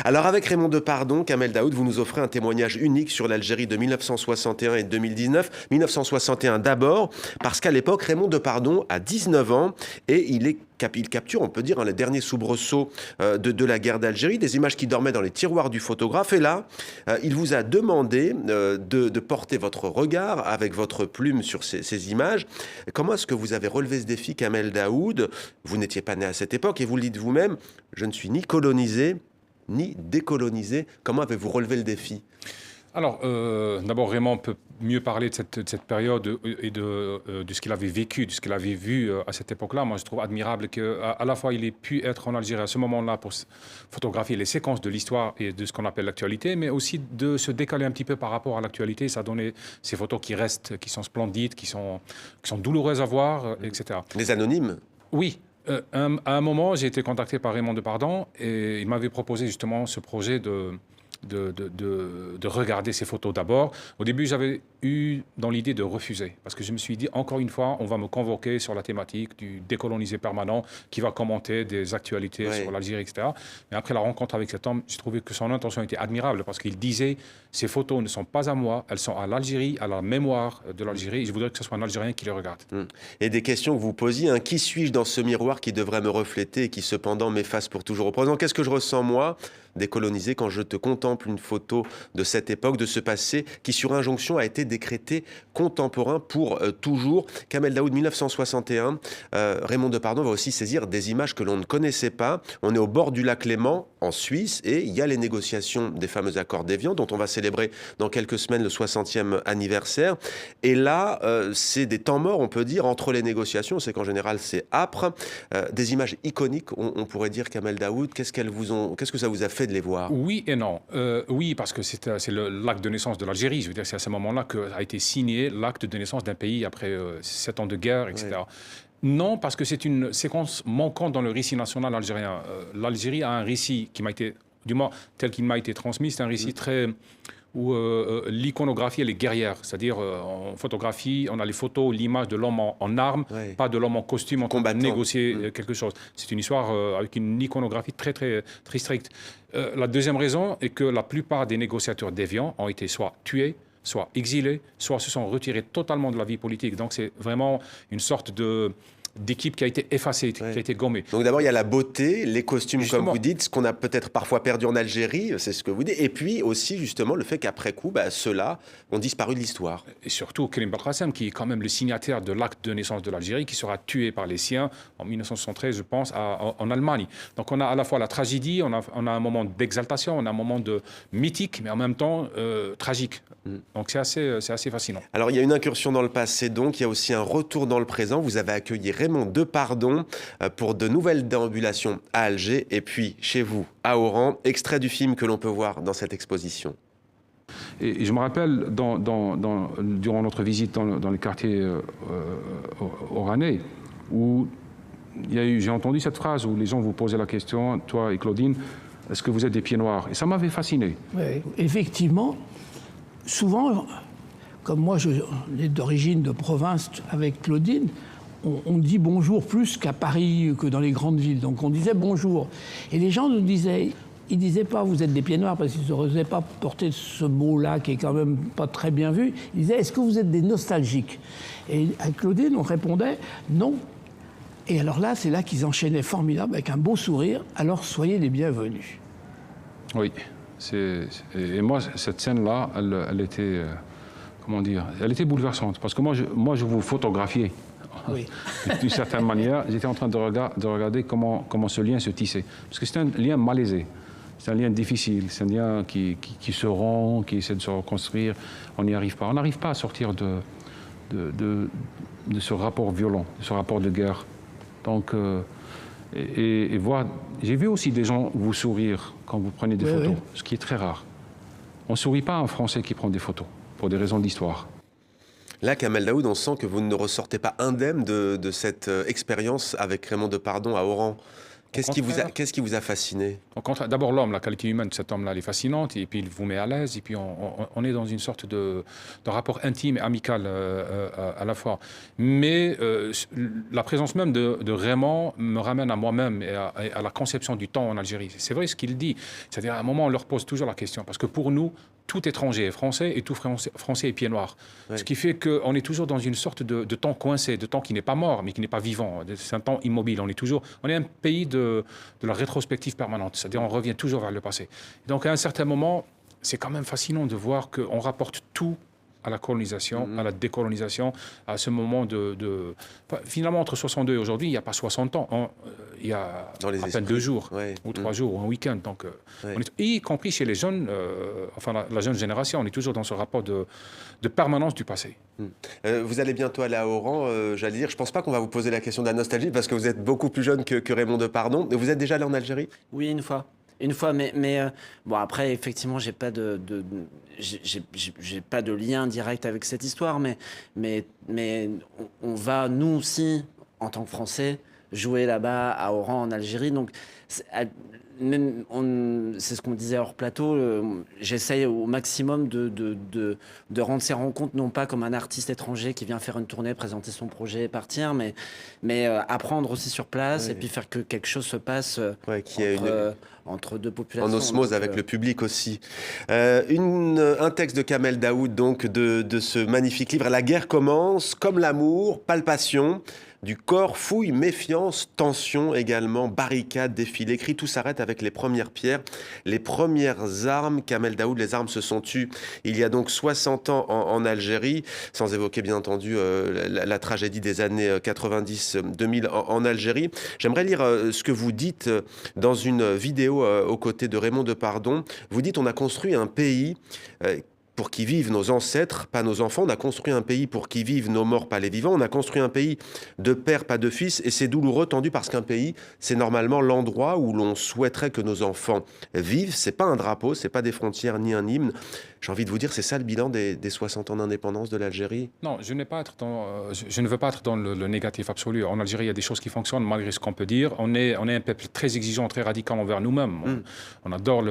Alors avec Raymond Depardon, Kamel Daoud, vous nous offrez un témoignage unique sur l'Algérie de 1961 et 2019. 1961 d'abord, parce qu'à l'époque, Raymond Depardon a 19 ans et il capture, on peut dire, les derniers soubresauts de la guerre d'Algérie, des images qui dormaient dans les tiroirs du photographe. Et là, il vous a demandé de porter votre regard avec votre plume sur ces images. Comment est-ce que vous avez relevé ce défi, Kamel Daoud? Vous n'étiez pas né à cette époque et vous le dites vous-même, je ne suis ni colonisé, ni décolonisé. Comment avez-vous relevé le défi? Alors, d'abord, Raymond peut mieux parler de cette période et de ce qu'il avait vécu, de ce qu'il avait vu à cette époque-là. Moi, je trouve admirable qu'à la fois, il ait pu être en Algérie à ce moment-là pour photographier les séquences de l'histoire et de ce qu'on appelle l'actualité, mais aussi de se décaler un petit peu par rapport à l'actualité. Ça a donné ces photos qui restent, qui sont splendides, qui sont douloureuses à voir, etc. Les anonymes? Oui. À un moment, j'ai été contacté par Raymond Depardon et il m'avait proposé justement ce projet de regarder ces photos d'abord. Au début, j'avais eu dans l'idée de refuser, parce que je me suis dit, encore une fois, on va me convoquer sur la thématique du décolonisé permanent qui va commenter des actualités sur l'Algérie, etc. Mais après la rencontre avec cet homme, j'ai trouvé que son intention était admirable, parce qu'il disait, ces photos ne sont pas à moi, elles sont à l'Algérie, à la mémoire de l'Algérie, et je voudrais que ce soit un Algérien qui les regarde. Et des questions que vous posiez, hein, qui suis-je dans ce miroir qui devrait me refléter et qui cependant m'efface pour toujours au présent? Qu'est-ce que je ressens, moi, décolonisé, quand je te contemple une photo de cette époque, de ce passé, qui sur injonction a été décrété contemporain pour toujours? Kamel Daoud, 1961, Raymond Depardon va aussi saisir des images que l'on ne connaissait pas. On est au bord du lac Léman, en Suisse, et il y a les négociations des fameux accords d'Évian, dont on va célébrer dans quelques semaines le 60e anniversaire. Et là, c'est des temps morts, on peut dire, entre les négociations. C'est qu'en général, c'est âpre. Des images iconiques, on pourrait dire, Kamel Daoud. Qu'est-ce que ça vous a fait de les voir? Oui et non. Oui, parce que c'est l'acte de naissance de l'Algérie. Je veux dire, c'est à ce moment-là qu'a été signé l'acte de naissance d'un pays après 7 ans de guerre, etc. Oui. Non, parce que c'est une séquence manquante dans le récit national algérien. L'Algérie a un récit qui m'a été, du moins tel qu'il m'a été transmis, c'est un récit très où l'iconographie, elle est guerrière. C'est-à-dire, en photographie, on a les photos, l'image de l'homme en armes, pas de l'homme en costume en train de négocier quelque chose. C'est une histoire avec une iconographie très, très, très stricte. La deuxième raison est que la plupart des négociateurs d'Évian ont été soit tués, soit exilés, soit se sont retirés totalement de la vie politique. Donc, c'est vraiment une sorte d'équipe qui a été effacée, qui a été gommée. Donc d'abord, il y a la beauté, les costumes, justement, comme vous dites, ce qu'on a peut-être parfois perdu en Algérie, c'est ce que vous dites, et puis aussi justement le fait qu'après coup, ceux-là ont disparu de l'histoire. Et surtout Karim Belkacem, qui est quand même le signataire de l'acte de naissance de l'Algérie, qui sera tué par les siens en 1973, je pense, en Allemagne. Donc on a à la fois la tragédie, on a un moment d'exaltation, on a un moment de mythique, mais en même temps tragique. Donc c'est assez fascinant. Alors il y a une incursion dans le passé, donc il y a aussi un retour dans le présent. Vous avez accueilli Raymond Depardon pour de nouvelles déambulations à Alger et puis chez vous à Oran, extrait du film que l'on peut voir dans cette exposition. Et je me rappelle, durant notre visite dans les quartiers oranais, où j'ai entendu cette phrase où les gens vous posaient la question, toi et Claudine, est-ce que vous êtes des pieds noirs? Et ça m'avait fasciné. Oui, effectivement, souvent, comme moi, je suis d'origine de province avec Claudine, on dit bonjour plus qu'à Paris, que dans les grandes villes. Donc on disait bonjour. Et les gens nous disaient, ils ne disaient pas vous êtes des pieds noirs parce qu'ils n'osaient pas porter ce mot-là qui est quand même pas très bien vu. Ils disaient est-ce que vous êtes des nostalgiques? Et à Claudine, on répondait non. Et alors là, c'est là qu'ils enchaînaient formidable avec un beau sourire. Alors soyez les bienvenus. Oui. Et moi, cette scène-là, elle était, comment dire, elle était bouleversante. Parce que moi, je vous photographiais. Oui. D'une certaine manière, j'étais en train de regarder comment ce lien se tissait. Parce que c'est un lien malaisé. C'est un lien difficile. C'est un lien qui se rompt, qui essaie de se reconstruire. On n'y arrive pas. On n'arrive pas à sortir de ce rapport violent, de ce rapport de guerre. Donc, et voir, j'ai vu aussi des gens vous sourire quand vous prenez des photos, ce qui est très rare. On ne sourit pas à un Français qui prend des photos, pour des raisons d'histoire. Là, Kamel Daoud, on sent que vous ne ressortez pas indemne de cette expérience avec Raymond Depardon à Oran. Qu'est-ce qui vous a fasciné? Au contraire, d'abord l'homme, la qualité humaine de cet homme-là, elle est fascinante, et puis il vous met à l'aise, et puis on est dans une sorte de rapport intime et amical à la fois. Mais la présence même de Raymond me ramène à moi-même et à la conception du temps en Algérie. C'est vrai ce qu'il dit, c'est-à-dire à un moment on leur pose toujours la question, parce que pour nous, tout étranger est français et tout français est pied noir. Oui. Ce qui fait qu'on est toujours dans une sorte de temps coincé, de temps qui n'est pas mort, mais qui n'est pas vivant. C'est un temps immobile. On est un pays de la rétrospective permanente. C'est-à-dire on revient toujours vers le passé. Et donc à un certain moment, c'est quand même fascinant de voir qu'on rapporte tout à la colonisation, à la décolonisation, à ce moment finalement, entre 62 et aujourd'hui, il n'y a pas 60 ans. Il y a à peine 2 jours, ou 3 jours, ou un week-end. Donc, y compris chez les jeunes, la jeune génération, on est toujours dans ce rapport de permanence du passé. Vous allez bientôt aller à Oran, j'allais dire. Je ne pense pas qu'on va vous poser la question de la nostalgie, parce que vous êtes beaucoup plus jeune que Raymond Depardon. Vous êtes déjà allé en Algérie? Oui, une fois. Mais bon, après, effectivement, j'ai pas j'ai pas de lien direct avec cette histoire, mais on va, nous aussi, en tant que Français, jouer là-bas à Oran, en Algérie. Donc, c'est ce qu'on disait hors plateau, j'essaye au maximum de rendre ces rencontres non pas comme un artiste étranger qui vient faire une tournée, présenter son projet et partir, mais apprendre aussi sur place et puis faire que quelque chose se passe entre deux populations. En osmose avec le public aussi. Un texte de Kamel Daoud, donc, de ce magnifique livre. La guerre commence, comme l'amour, palpation. Du corps, fouille, méfiance, tension également, barricade, défilé, cri, tout s'arrête avec les premières pierres, les premières armes. Kamel Daoud, les armes se sont tues il y a donc 60 ans en Algérie, sans évoquer bien entendu la tragédie des années 90-2000 en Algérie. J'aimerais lire ce que vous dites dans une vidéo aux côtés de Raymond Depardon. Vous dites: on a construit un pays pour qui vivent nos ancêtres, pas nos enfants. On a construit un pays pour qui vivent nos morts, pas les vivants. On a construit un pays de père, pas de fils. Et c'est douloureux, tendu, parce qu'un pays, c'est normalement l'endroit où l'on souhaiterait que nos enfants vivent. C'est pas un drapeau, c'est pas des frontières ni un hymne. J'ai envie de vous dire, c'est ça le bilan des 60 ans d'indépendance de l'Algérie? Non, je ne veux pas être dans le négatif absolu. En Algérie, il y a des choses qui fonctionnent malgré ce qu'on peut dire. On est un peuple très exigeant, très radical envers nous-mêmes. On est dans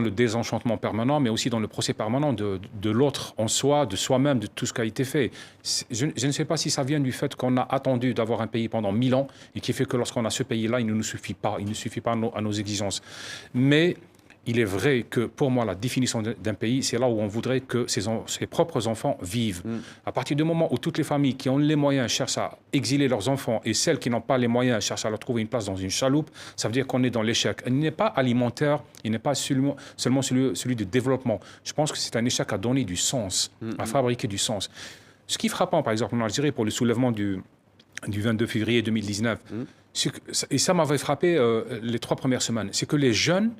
le désenchantement permanent, mais aussi dans le procès permanent de l'autre en soi, de soi-même, de tout ce qui a été fait. Je ne sais pas si ça vient du fait qu'on a attendu d'avoir un pays pendant 1000 ans et qui fait que lorsqu'on a ce pays-là, il ne nous suffit pas. Il ne suffit pas à nos exigences. Mais il est vrai que pour moi, la définition d'un pays, c'est là où on voudrait que ses propres enfants vivent. À partir du moment où toutes les familles qui ont les moyens cherchent à exiler leurs enfants et celles qui n'ont pas les moyens cherchent à leur trouver une place dans une chaloupe, ça veut dire qu'on est dans l'échec. Il n'est pas alimentaire, il n'est pas seulement celui du développement. Je pense que c'est un échec à donner du sens, à fabriquer du sens. Ce qui est frappant, par exemple, en Algérie, pour le soulèvement du 22 février 2019, et ça m'avait frappé les 3 premières semaines, c'est que les jeunes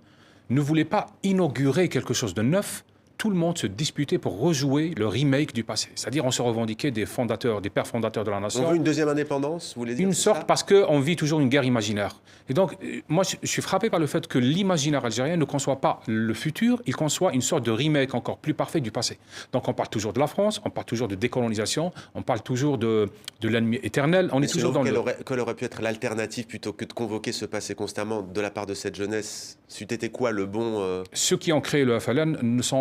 ne voulait pas inaugurer quelque chose de neuf. Tout le monde se disputait pour rejouer le remake du passé. C'est-à-dire, on se revendiquait des pères fondateurs de la nation. On veut une deuxième indépendance, vous voulez dire? Une sorte, parce qu'on vit toujours une guerre imaginaire. Et donc, moi, je suis frappé par le fait que l'imaginaire algérien ne conçoit pas le futur, il conçoit une sorte de remake encore plus parfait du passé. Donc, on parle toujours de la France, on parle toujours de décolonisation, on parle toujours de l'ennemi éternel. On est toujours dans quelle aurait pu être l'alternative plutôt que de convoquer ce passé constamment de la part de cette jeunesse? C'eût été quoi le bon... Ceux qui ont créé le FLN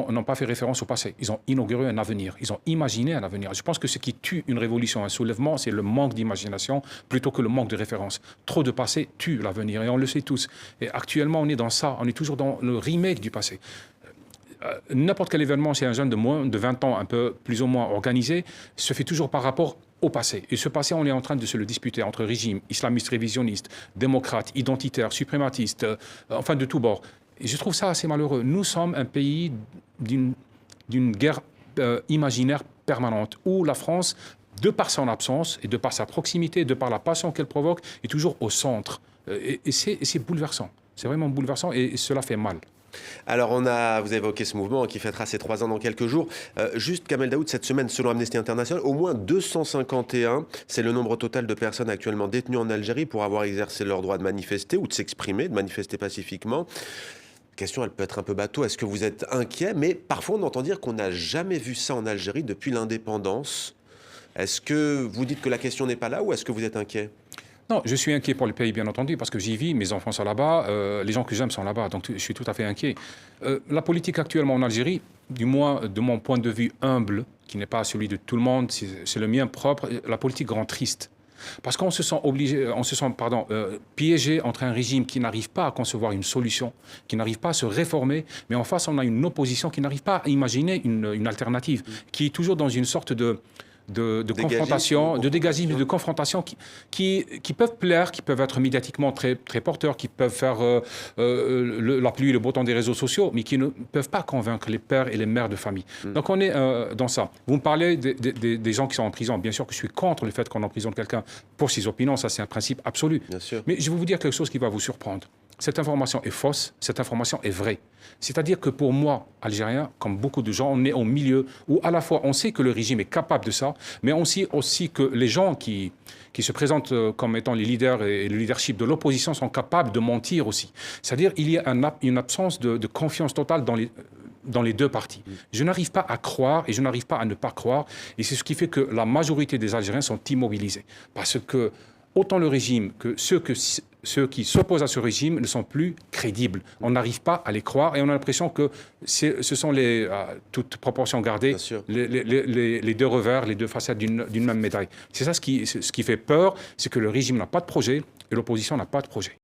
n'ont pas fait référence au passé. Ils ont inauguré un avenir. Ils ont imaginé un avenir. Je pense que ce qui tue une révolution, un soulèvement, c'est le manque d'imagination plutôt que le manque de référence. Trop de passé tue l'avenir et on le sait tous. Et actuellement, on est dans ça. On est toujours dans le remake du passé. N'importe quel événement, c'est un jeune de moins de 20 ans, un peu plus ou moins organisé, se fait toujours par rapport au passé. Et ce passé, on est en train de se le disputer entre régimes islamistes, révisionnistes, démocrates, identitaires, suprématistes, enfin de tous bords. Et je trouve ça assez malheureux. Nous sommes un pays d'une guerre imaginaire permanente, où la France, de par son absence et de par sa proximité, de par la passion qu'elle provoque, est toujours au centre. Et c'est bouleversant. C'est vraiment bouleversant et cela fait mal. Alors, vous avez évoqué ce mouvement qui fêtera ses 3 ans dans quelques jours. Juste, Kamel Daoud, cette semaine, selon Amnesty International, au moins 251, c'est le nombre total de personnes actuellement détenues en Algérie pour avoir exercé leur droit de manifester ou de s'exprimer, de manifester pacifiquement. La question, elle peut être un peu bateau. Est-ce que vous êtes inquiet? Mais parfois, on entend dire qu'on n'a jamais vu ça en Algérie depuis l'indépendance. Est-ce que vous dites que la question n'est pas là ou est-ce que vous êtes inquiet? Non, je suis inquiet pour le pays, bien entendu, parce que j'y vis, mes enfants sont là-bas, les gens que j'aime sont là-bas, donc je suis tout à fait inquiet. La politique actuellement en Algérie, du moins de mon point de vue humble, qui n'est pas celui de tout le monde, c'est le mien propre, la politique rend triste. Parce qu'on se sent piégé entre un régime qui n'arrive pas à concevoir une solution, qui n'arrive pas à se réformer, mais en face, on a une opposition qui n'arrive pas à imaginer une alternative, qui est toujours dans une sorte de confrontation, de dégagisme, de confrontation qui peuvent plaire, qui peuvent être médiatiquement très, très porteurs, qui peuvent faire la pluie et le beau temps des réseaux sociaux, mais qui ne peuvent pas convaincre les pères et les mères de famille. Donc on est dans ça. Vous me parlez des gens qui sont en prison. Bien sûr que je suis contre le fait qu'on emprisonne quelqu'un pour ses opinions, ça c'est un principe absolu. Bien sûr. Mais je vais vous dire quelque chose qui va vous surprendre. Cette information est fausse, cette information est vraie. C'est-à-dire que pour moi, Algérien, comme beaucoup de gens, on est au milieu où à la fois on sait que le régime est capable de ça, mais on sait aussi que les gens qui se présentent comme étant les leaders et le leadership de l'opposition sont capables de mentir aussi. C'est-à-dire qu'il y a une absence de confiance totale dans les deux parties. Je n'arrive pas à croire et je n'arrive pas à ne pas croire. Et c'est ce qui fait que la majorité des Algériens sont immobilisés. Parce que autant le régime que ceux qui s'opposent à ce régime ne sont plus crédibles. On n'arrive pas à les croire et on a l'impression que ce sont toutes proportions gardées, les deux revers, les deux facettes d'une même médaille. C'est ça ce qui fait peur, c'est que le régime n'a pas de projet et l'opposition n'a pas de projet.